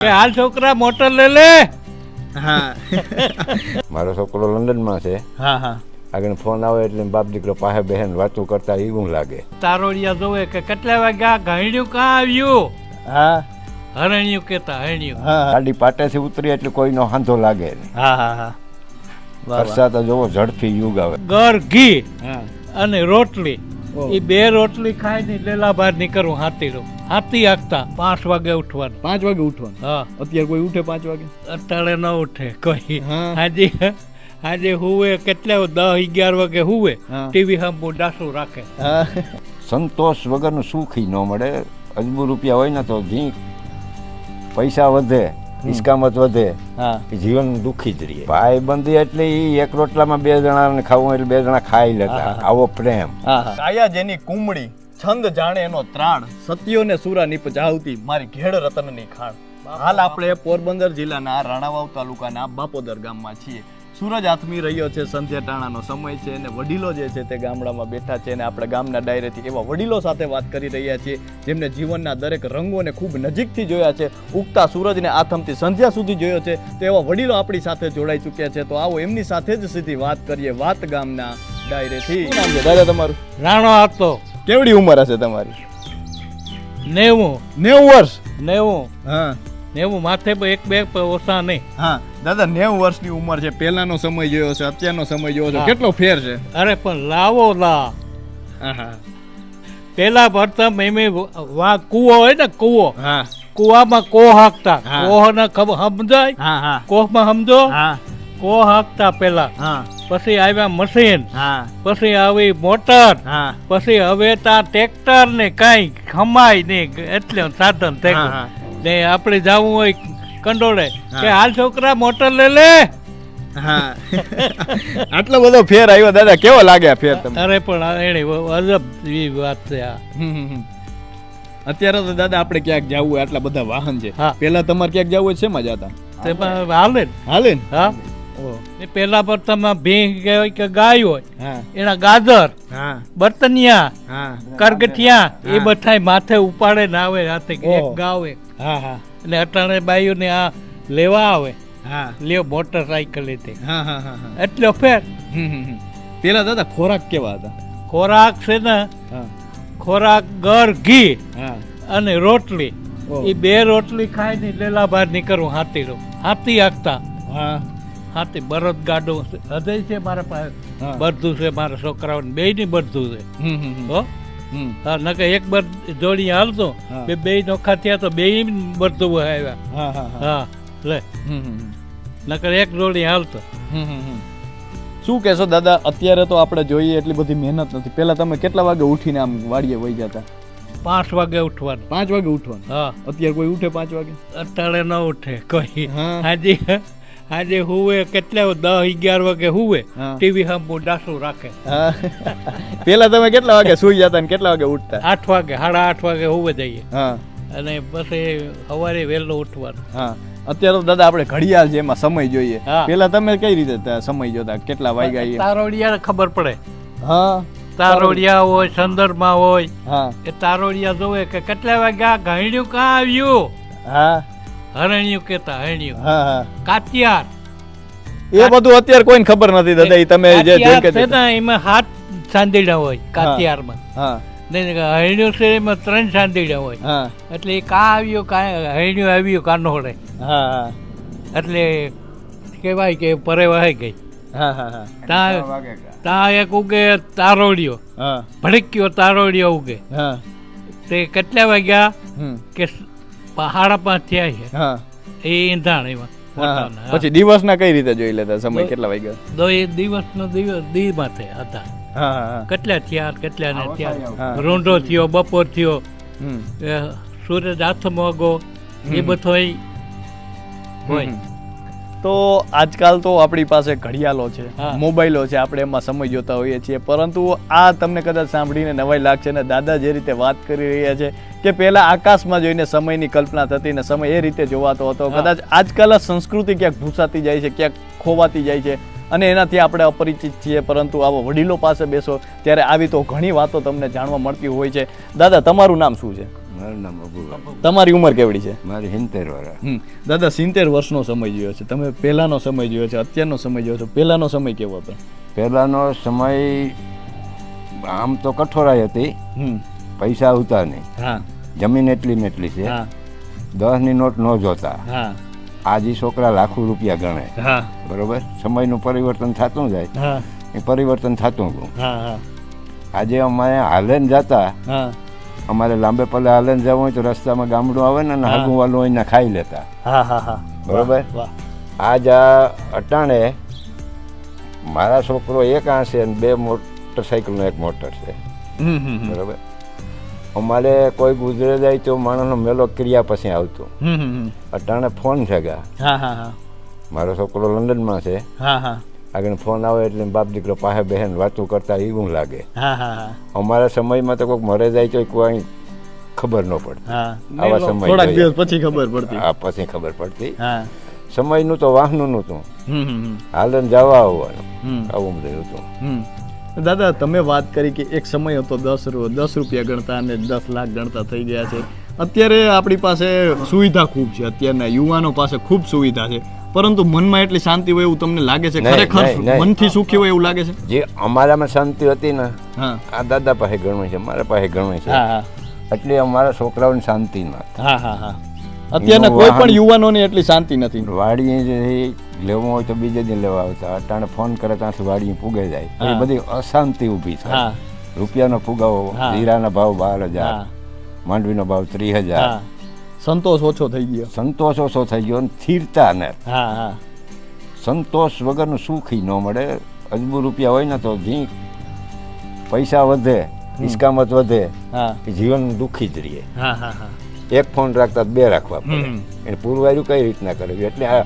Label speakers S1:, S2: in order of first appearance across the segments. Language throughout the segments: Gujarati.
S1: કે હાલ છોકરા મોટર લે લે.
S2: હા
S3: મારો છોકરો લંડનમાં છે.
S2: હા હા
S3: આગળ ફોન આવે એટલે બાપ દીકરો પાસે બેહેન વાતો કરતા એવું લાગે.
S1: તારોડિયા જોવે કે કેટલા વાગ્યા ઘાણ્યું કાં આવ્યું.
S2: હા
S1: હરણ્યું કેતા હરણ્યું.
S2: હા
S3: ગાડી પાટેથી ઉતરી એટલે કોઈનો હાંધો લાગે નહીં.
S2: હા હા હા
S3: વરસાદ જોવો ઝડપી યુગ આવે.
S1: ગર ઘી
S2: હા
S1: અને રોટલી
S2: ઓહ.
S1: એ બે રોટલી ખાઈને લેલા બહાર નીકળવું હાથી હાકતા 5 વાગે ઉઠવાનું.
S2: 5 વાગે ઉઠવાનું.
S1: હા
S2: અત્યારે કોઈ ઉઠે 5 વાગે?
S1: અત્યારે ન ઉઠે કોઈ.
S2: હા.
S1: આજે હુવે કેટલા 10-11 વાગે હુવે.
S2: હા.
S1: ટીવી સામું ડાસું રાખે.
S2: હા
S3: સંતોષ વગરનું સુખી ન મળે. અજબુ રૂપિયા હોય ને તો જી પૈસા વધે, ઇસ્કામત વધે,
S2: હા
S3: એ જીવન દુઃખી જ રહે. ભાઈ બંધી એટલે ઈ એક રોટલામાં 2 જણાને ખાવું એટલે 2 જણા ખાઈ લેતા.
S2: હા.
S3: આવો પ્રેમ.
S2: હા કાયા જેની કુમળી છંદ જાણે એનો ત્રાણ સત્યોને સુરા નિપજાવતી મારી ઘેડ રતનની ખાણ. હાલ આપણે પોરબંદર જિલ્લાના રાણાવાવ તાલુકાના બાપોદર ગામમાં છીએ. સૂરજ આથમી રહ્યો છે, સંધ્યા ટાણાનો સમય છે અને વડીલો જે છે તે ગામડામાં બેઠા છે અને આપણે ગામના ડાયરેથી એવા વડીલો સાથે વાત કરી રહ્યા છીએ જેમને જીવનના દરેક રંગોને ખૂબ નજીકથી જોયા છે, ઉગતા સૂરજને આથમતી સંધ્યા સુધી જોયો છે. તો એવા વડીલો આપણી સાથે જોડાઈ ચૂક્યા છે. તો આવો એમની સાથે જ સીધી વાત કરીએ વાત ગામના ડાયરેથી. શું નામ છે દાદા તમારું?
S1: રાણો હતો
S2: કેવડી ઉંમર હશે તમારી?
S1: 90
S2: વર્ષ.
S1: 90
S2: હા
S1: 90 માથે 1-2 ઓછા નહીં.
S2: હા દાદા 90 વર્ષની ઉંમર છે. પહેલાનો સમય જોયો છે, અત્યારનો સમય જોયો છે,
S1: હા.
S2: કેટલો ફેર છે?
S1: અરે પણ લાવો લા.
S2: હા
S1: પેલા પ્રથમ એમે કૂવો હોય ને કૂવો,
S2: હા
S1: કૂવામાં કોહ હાંકતા.
S2: હા.
S1: કોહને સમજાય?
S2: હા હા
S1: કોહમાં સમજો?
S2: હા
S1: કોહ હાંકતા પેલા.
S2: હા
S1: પછી આવ્યા મશીન,
S2: હા
S1: પછી આવી મોટર,
S2: હા
S1: પછી હવે તા ટ્રેક્ટર ને કઈ ખમાય નહીં એટલે સાધન થઈ
S2: હા,
S1: ગયું.
S2: હા.
S1: ને આપણે જવું હોય કંડોળે
S2: હા.
S1: કે હાલ છોકરા મોટર લે લે.
S2: હા આટલો બધો ફેર આવ્યો દાદા, કેવો લાગે આ ફેર તમને?
S1: અરે પણ એને અજબ એવી વાત છે આ.
S2: અત્યારે તો દાદા આપણે ક્યાંક જવું હોય, આટલા બધા વાહન છે.
S1: હા.
S2: પેલા તમારે ક્યાંક જવું હોય શેમાં જતા?
S1: તેમાં હાલે ને.
S2: હાલે ને?
S1: હા
S2: ઓહ.
S1: એ પેલા પર તમે ભીંગ હોય કે ગાય હોય
S2: હા
S1: એના ગાજર,
S2: હા
S1: બર્તનિયા,
S2: હા
S1: કરગઠિયા એ
S2: હા.
S1: બધાય માથે ઉપાડે ને આવે હાથે એક
S2: ઓહ.
S1: ગાવે.
S2: હા હા
S1: એટલે અટાણે બાઈઓને આ લેવા આવે,
S2: હા
S1: લ્યો મોટરસાઇકલ લીધી
S2: હા હા હા
S1: એટલો ફેર.
S2: પેલા દાદા ખોરાક કેવા હતા?
S1: ખોરાક છે ને,
S2: હા
S1: ખોરાક ગર ઘી
S2: હા
S1: અને રોટલી
S2: ઓહ.
S1: એ બે રોટલી ખાઈને લેલા બહાર નીકળવું હાથી હાકતા.
S2: હા
S1: હાથી બળદ ગાડો હૃદય છે મારા પાસે,
S2: હા.
S1: બધું છે મારા છોકરાઓને બેયની બધું છે. હો
S2: હમ.
S1: હા નકે એક બર જોડી હાલતો
S2: હા.
S1: બે નોખા થયા તો બે બધું આવ્યા.
S2: હા હા હા
S1: હા લે નકર એક જોડી હાલતો.
S2: શું કહેશો દાદા? અત્યારે તો આપણે જોઈએ એટલી બધી મહેનત નથી. પેલા તમે કેટલા વાગે ઉઠીને આમ વાડીએ વહી જતા?
S1: 5 વાગે ઉઠવાનું.
S2: 5 વાગે ઉઠવાનું.
S1: હા
S2: અત્યારે કોઈ ઉઠે 5 વાગે?
S1: અત્યારે ન ઉઠે કોઈ.
S2: હા.
S1: આજે હુવે કેટલા 10-11 વાગે હુવે.
S2: હા.
S1: ટીવી સામું ડાસું રાખે.
S2: હા. પેલા તમે કેટલા વાગે સુઈ જતા ને કેટલા વાગે ઉઠતા?
S1: 8 વાગે 8:30 વાગે હુવે જઈએ
S2: હા
S1: અને પછી સવારે વહેલો ઉઠવાનું.
S2: હા અત્યારે તો દાદા આપણે ઘડિયાળ છે એમાં સમય જોઈએ.
S1: હા.
S2: પેલા તમે કઈ રીતે સમય જોતા? કેટલા વાગ્યા એ?
S1: તારોડિયા ખબર પડે.
S2: હા
S1: તારોડિયા હોય, સંદર્ભમાં હોય
S2: હા
S1: એ તારોડિયા જોવે કે કેટલા વાગ્યા ઘાણ્યું કાં આવ્યું.
S2: હા
S1: હરણ્યું કેતા હરણ્યું.
S2: હા હા
S1: કાતિયાર
S2: એ બધું અત્યારે કોઈને ખબર નથી દાદા. એ તમે જે
S1: કાતિયાર
S2: કે
S1: છે ને એમાં 7 સાંદીડા હોય કાતિયારમાં.
S2: હા
S1: ને હરણ્યું છે એમાં 3 સાંદીડા હોય.
S2: હા
S1: એટલે એ કાં આવ્યું હરણ્યું આવ્યું કાનોડે
S2: હા હા
S1: એટલે કહેવાય કે પરે વહાઈ ગઈ.
S2: હા હા હા
S1: ત્યાં એક ઉગે તારોડિયો,
S2: હા
S1: ભડક્યો તારોડિયો ઉગે.
S2: હા
S1: તે કેટલા વાગ્યા
S2: હમ
S1: કે 5:30 થયા છે
S2: હા
S1: એ ઈંધાણ એમાં
S2: હા
S1: પોતાના. હા.
S2: પછી દિવસના કઈ રીતે જોઈ લેતા સમય કેટલા વાગ્યા?
S1: દિવસનો દી માથે હતા
S2: હા હા
S1: કેટલા થયા કેટલા ને
S2: હા.
S1: થયા. રૂંઢો થયો, બપોર થયો,
S2: હમ
S1: સૂરજ હાથમાં વાગો એ બધો હોય.
S2: તો આજકાલ તો આપણી પાસે ઘડિયાળો છે,
S1: હા.
S2: મોબાઈલો છે, આપણે એમાં સમય જોતા હોઈએ છીએ. પરંતુ આ તમને કદાચ સાંભળીને નવાઈ લાગશે ને દાદા જે રીતે વાત કરી રહ્યા છે કે પહેલા આકાશમાં જોઈને સમયની કલ્પના થતી ને સમય એ રીતે જોવાતો હતો.
S1: હા.
S2: કદાચ આજકાલ આ સંસ્કૃતિ ક્યાંક ભૂસાતી જાય છે, ક્યાંક ખોવાતી જાય છે. અને એનાથી આપણે અપરિચિત છીએ, પરંતુ આવો વડીલો પાસે બેસો ત્યારે આવી તો ઘણી વાતો તમને જાણવા મળતી હોય છે. દાદા, તમારું નામ શું છે?
S3: મારું નામ અબુભાઈ.
S2: તમારી ઉંમર કેવડી છે?
S3: મારી 70 વર્ષ.
S2: દાદા, 70 વર્ષનો સમય જોયો છે તમે, પહેલાનો સમય જોયો છે, અત્યારનો સમય જોયો છે. પહેલાનો સમય કેવો હતો?
S3: પહેલાંનો સમય આમ તો કઠોરાઈ હતી, પૈસા આવતા નહીં,
S2: હા
S3: જમીન એટલી ને એટલી છે,
S2: હા
S3: 10ની નોટ ન જોતા.
S2: હા
S3: આજે છોકરા લાખો રૂપિયા ગણે.
S2: હા
S3: બરોબર, સમયનું પરિવર્તન થતું જાય,
S2: હા
S3: એ પરિવર્તન થતું ગયું.
S2: હા હા
S3: આજે અમારે હાલેન જતા,
S2: હા
S3: અમારે લાંબે પલ્લે હાલેન જવું હોય તો રસ્તામાં ગામડું આવે ને હાગું વાલું હોય ને ખાઈ લેતા.
S2: હા હા હા
S3: બરોબર.
S2: વાહ.
S3: આજ આ અટાણે મારા છોકરો એક આંશે અને 2 મોટરસાઇકલનો એક મોટર છે. બરોબર. અમારે કોઈ ગુજરે જાય તો માણસનો મેલો ક્રિયા પછી આવતો. અટાણે ફોન છે ગા.
S2: હા હા હા
S3: મારો છોકરો લંડનમાં છે,
S2: હા હા
S3: આગળ ફોન આવે એટલે બાપ દીકરો પાસે બહેન વાતું કરતા એવું લાગે.
S2: હા હા હા
S3: અમારા સમયમાં તો કોઈક મરે જાય તો કોઈ ખબર ન પડતી.
S2: હા
S3: આવા સમય
S2: થોડાક
S3: જોઈએ.
S2: દિવસ પછી ખબર પડતી.
S3: આ પછી ખબર પડતી.
S2: હા
S3: સમયનું તો વાહનનું નહોતું, હાલન જવા આવવાનું, આવું બધું હતું.
S2: દાદા, તમે વાત કરી કે એક સમય હતો 10 રૂપિયા ગણતા અને 10 લાખ ગણતા થઈ ગયા છે. અત્યારે આપણી પાસે સુવિધા ખૂબ છે, અત્યારના યુવાનો પાસે ખૂબ સુવિધા છે, પરંતુ મનમાં એટલી શાંતિ હોય એવું તમને લાગે છે?
S3: નહીં,
S2: ખરેખર
S3: નહીં, નહીં.
S2: મનથી સુખી હોય એવું લાગે છે?
S3: જે અમારામાં શાંતિ હતી ને,
S2: હા
S3: આ દાદા પાસે ગણવું છે, મારા પાસે ગણવું છે,
S2: હા હા
S3: એટલે અમારા છોકરાઓની શાંતિ ના.
S2: હા હા હા અત્યારના કોઈ પણ યુવાનોની એટલી શાંતિ નથી.
S3: વાડીએ જે લેવું હોય તો બીજે દિન લેવા આવતા, અટાણે ફોન કરે ત્યાંથી વાડીએ પૂગે જાય. એ બધી અશાંતિ ઊભી છે.
S2: હા
S3: રૂપિયાનો ફુગાવો,
S2: હા.
S3: જીરાના ભાવ 12,000,
S2: હા
S3: માંડવીનો ભાવ 30,000.
S2: હા સંતોષ ઓછો થઈ ગયો.
S3: સંતોષ ઓછો થઈ ગયો અને સ્થિરતા ને.
S2: હા હા
S3: સંતોષ વગરનું સુખી ન મળે. અજબુ રૂપિયા હોય ને તો જી પૈસા વધે, ઇસ્કામત વધે,
S2: હા
S3: એ જીવન દુઃખી જ રહીએ.
S2: હા હા હા
S3: એક ફોન રાખતા 2 રાખવા પડે. એને પૂરવાર્યું કઈ રીતના કરવું? એટલે આ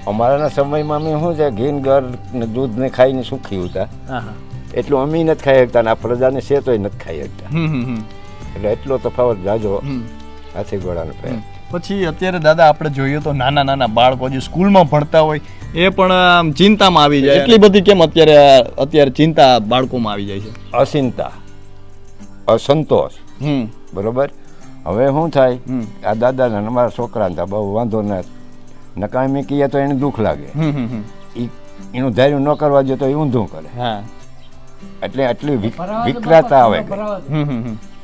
S3: અમારાના સમયમાં અમે શું છે, ઘી ગર ને દૂધ ને ખાઈને સુખી હતા,
S2: હા હા
S3: એટલું અમે નથી ખાઈ શકતા ને આ પ્રજાને છે તોય નથી ખાઈ શકતા. એટલે એટલો તફાવત જાજો હાથી ઘોડાનો પે.
S2: પછી અત્યારે દાદા આપણે જોઈએ તો નાના નાના બાળકો જે સ્કૂલમાં ભણતા હોય એ પણ આમ ચિંતામાં આવી જાય. એટલી બધી કેમ અત્યારે ચિંતા બાળકોમાં આવી જાય છે?
S3: અચિંતા, અસંતોષ. બરોબર. હવે શું થાય, આ દાદાને અમારા છોકરાને તો બહુ વાંધો ન નકામી કહીએ તો એને દુઃખ લાગે. એનું ધાર્યું ન કરવા દે તો એ ઊંધું કરે.
S2: હા
S3: એટલે આટલી વિકરાતા આવે.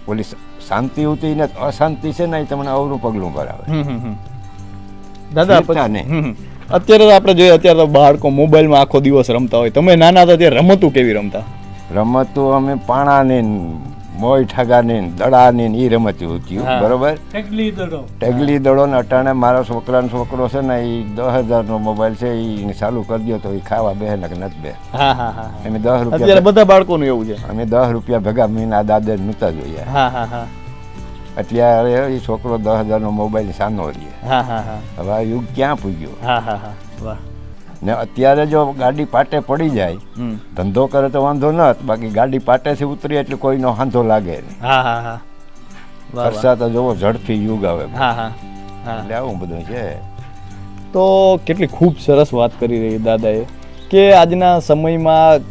S3: ઓલી શાંતિ ઉતી ને અશાંતિ છે ને એ તમને અવરું પગલું ભરાવે.
S2: દાદા અત્યારે તો આપણે જોઈએ, અત્યારે તો બાળકો મોબાઈલમાં આખો દિવસ રમતા હોય. તમે નાના હતા ત્યારે રમતું કેવી રમતા?
S3: રમતું અમે પાણાની, મોય ઠગાની, દડાની એ રમતી હતી. બરોબર. ટેગલી દડો ને અટાણે મારા છોકરાનો છોકરો છે ને એ 10,000નો મોબાઈલ છે, એ ચાલુ કરી દો તો એ ખાવા બે ને કે નથી બે. અમે 10 રૂપિયા
S2: અત્યારે બધા બાળકોનું એવું છે.
S3: અમે 10 રૂપિયા ભેગા મહિના દાદા નહોતા જોયા. એટલે એ છોકરો 10,000નો મોબાઈલ સાનો રહીએ. હવે આ યુગ ક્યાં પૂગ્યો? ને અત્યારે જો ગાડી પાટે પડી જાય, ધંધો કરે તો વાંધો ન, બાકી ગાડી પાટેથી ઉતરી એટલે કોઈનો વાંધો લાગે નહીં. ખર્ચા તો જોવો ઝડપી યુગ આવે. એટલે આવું બધું છે.
S2: તો કેટલી ખૂબ સરસ વાત કરી રહી દાદાએ કે આજના સમયમાં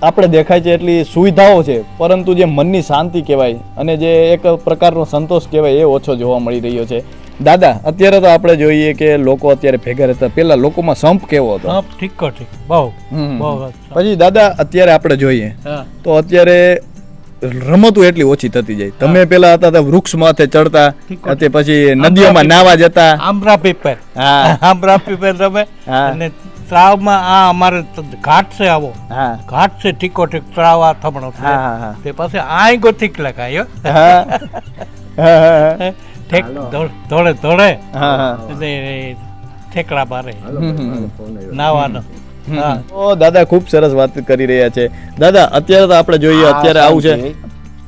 S2: આપણે દેખાય છે એટલી સુવિધાઓ છે, પરંતુ જે મનની શાંતિ કહેવાય અને જે એક પ્રકારનો સંતોષ કહેવાય એ ઓછો જોવા મળી રહ્યો છે. દાદા, અત્યારે તો આપણે જોઈએ કે લોકો અત્યારે ભેગા રહેતા, પેલા લોકોમાં સંપ કેવો હતો?
S1: ઠીક બહુ બહુ.
S2: પછી દાદા અત્યારે આપણે જોઈએ તો અત્યારે રમતો એટલી ઓછી થતી જાય. તમે પેલા હતા તો વૃક્ષ માથે ચડતા, પછી નદીઓમાં નાવા જતા,
S1: આંબરા પીપર. આંબરા પીપર રમે. અને તળાવમાં આ અમારે ઘાટ છે, આવો ઘાટ છે, ઠીકો ઠીક તળાવ આ થમણો છે, તે પાસે આય ગોથીક લખાયો ઠેક ધોળે ધોળે ઠેકડા મારે નાવાનો.
S2: દાદા ખૂબ સરસ વાત કરી રહ્યા છે. દાદા અત્યારે તો આપણે જોઈએ અત્યારે આવું છે,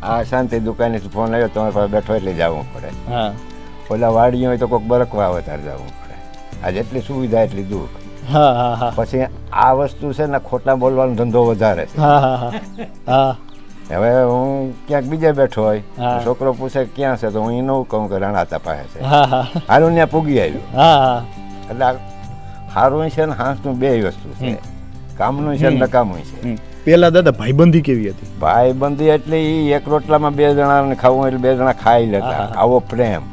S3: આ શાંતિ દુકાને ફોન આવ્યો તમારી પાસે બેઠો એટલે જવું પડે. ઓલા વાડી હોય તો કોઈક બરકવા આવે ત્યારે જવું પડે. આ જેટલી સુવિધા એટલી દુઃખ. પછી આ વસ્તુ છે ને ખોટા બોલવાનો ધંધો વધારે છે. હવે હું ક્યાંક બીજે બેઠો હોય, છોકરો પૂછે ક્યાં છે તો હું એનું કહું કે રાણાતા પાસે છે, હારું ત્યાં પૂગી આવ્યું. એટલે સારું છે ને હાંસનું બે વસ્તુ છે. કામનું છે ને નકામું છે.
S2: પેલા દાદા ભાઈબંધી કેવી હતી?
S3: ભાઈબંધી એટલે ઈ એક રોટલામાં 2 જણાને ખાવું એટલે 2 જણા ખાઈ લેતા, આવો પ્રેમ.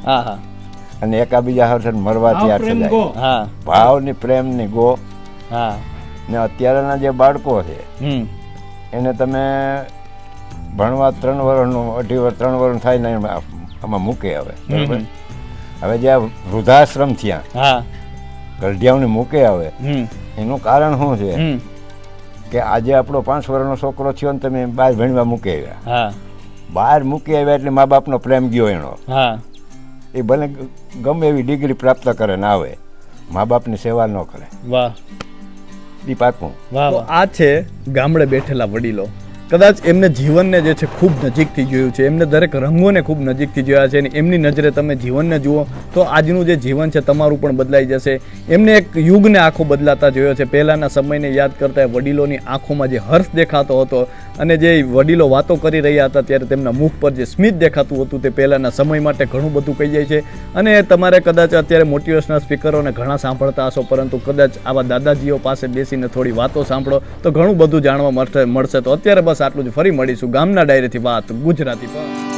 S3: અને એકાબીજા સાથે મરવા તૈયાર થઈ જાય, ભાવની પ્રેમની ગો. ને અત્યારના જે બાળકો છે એને તમે ભણવા 3 વર્ષનું 2.5 વર્ષ 3 વર્ષ થાય ને આમાં મૂકે હવે, બરાબર. હવે જે વૃદ્ધાશ્રમ થયા ગઢિયાઓને મૂકે હવે, એનું કારણ શું છે કે આજે આપણો 5 વર્ષનો છોકરો થયો ને તમે બહાર ભણવા મૂકી આવ્યા, બહાર મૂકી આવ્યા એટલે મા બાપનો પ્રેમ ગયો એનો. એ ભલે ગમે એવી ડિગ્રી પ્રાપ્ત કરે ને આવે, મા બાપની સેવા ન કરે.
S2: વાહ,
S3: ઈ પાકું.
S2: આ છે ગામડે બેઠેલા વડીલો. કદાચ એમને જીવનને જે છે ખૂબ નજીકથી જોયું છે, એમને દરેક રંગોને ખૂબ નજીકથી જોયા છે, અને એમની નજરે તમે જીવનને જુઓ તો આજનું જે જીવન છે તમારું પણ બદલાઈ જશે. એમને એક યુગને આંખો બદલાતા જોયો છે. પહેલાંના સમયને યાદ કરતા વડીલોની આંખોમાં જે હર્ષ દેખાતો હતો અને જે વડીલો વાતો કરી રહ્યા હતા ત્યારે તેમના મુખ પર જે સ્મિત દેખાતું હતું તે પહેલાંના સમય માટે ઘણું બધું કહી જાય છે. અને તમારે કદાચ અત્યારે મોટિવેશનલ સ્પીકરોને ઘણા સાંભળતા હશો, પરંતુ કદાચ આવા દાદાજીઓ પાસે બેસીને થોડી વાતો સાંભળો તો ઘણું બધું જાણવા મળશે. તો અત્યારે બસ આટલું જ. ફરી મળીશું ગામના ડાયરીથી વાત ગુજરાતી પર.